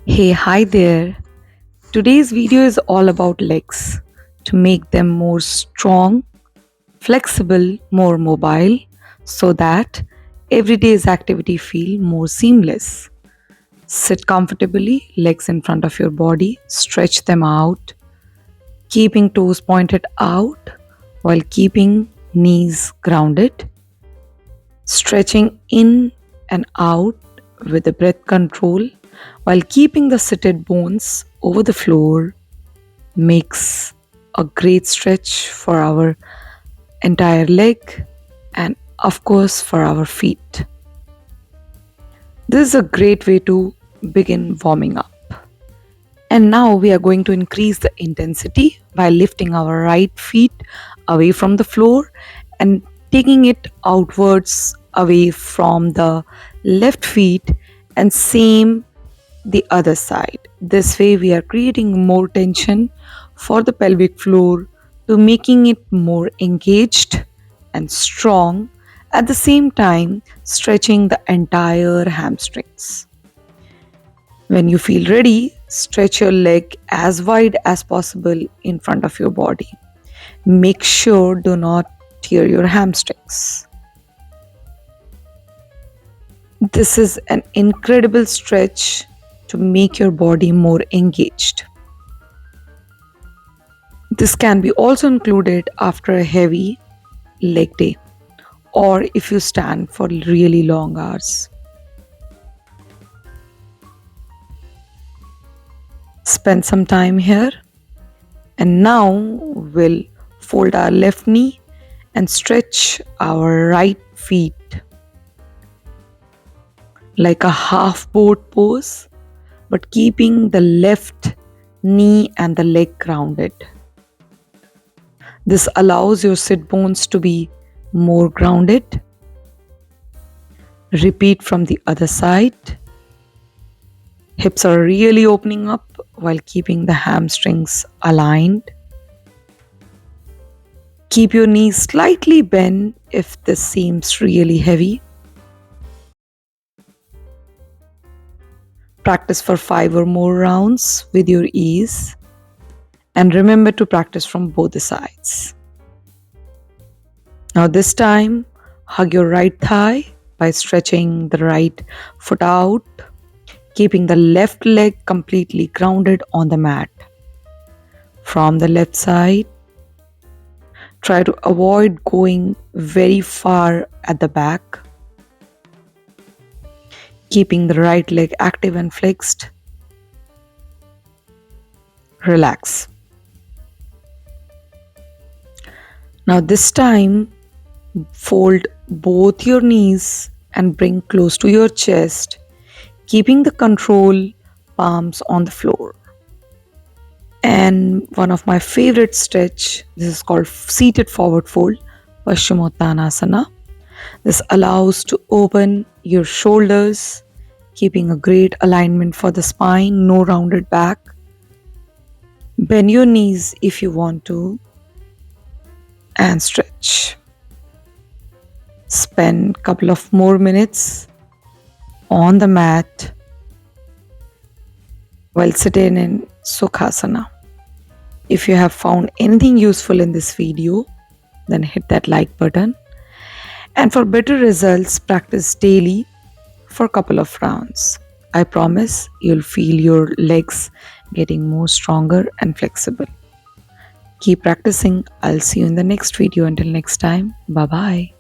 Hi there. Today's video is all about legs to make them more strong, flexible, more mobile so that everyday's activity feel more seamless. Sit comfortably, legs in front of your body, stretch them out, keeping toes pointed out while keeping knees grounded, stretching in and out with the breath control while keeping the seated bones over the floor makes a great stretch for our entire leg and, of course, for our feet. This is a great way to begin warming up. And now we are going to increase the intensity by lifting our right feet away from the floor and taking it outwards away from the left feet, and same the other side. This way we are creating more tension for the pelvic floor to making it more engaged and strong, at the same time stretching the entire hamstrings. When you feel ready, stretch your leg as wide as possible in front of your body. Make sure do not tear your hamstrings. This is an incredible stretch to make your body more engaged. This can be also included after a heavy leg day or if you stand for really long hours. Spend some time here, and now we'll fold our left knee and stretch our right feet like a half boat pose, but keeping the left knee and the leg grounded. This allows your sit bones to be more grounded. Repeat from the other side. Hips are really opening up while keeping the hamstrings aligned. Keep your knees slightly bent if this seems really heavy. Practice for 5 or more rounds with your ease. And remember to practice from both the sides. Now this time, hug your right thigh by stretching the right foot out, keeping the left leg completely grounded on the mat. From the left side, try to avoid going very far at the back, keeping the right leg active and flexed. Relax. Now this time, fold both your knees and bring close to your chest, keeping the control palms on the floor. And one of my favorite stretch, this is called seated forward fold, Paschimottanasana. This allows to open your shoulders, keeping a great alignment for the spine, no rounded back. Bend your knees if you want to, and stretch. Spend a couple of more minutes on the mat while sitting in Sukhasana. If you have found anything useful in this video, then hit that like button. And for better results, practice daily for a couple of rounds. I promise you'll feel your legs getting more stronger and flexible. Keep practicing. I'll see you in the next video. Until next time, bye-bye.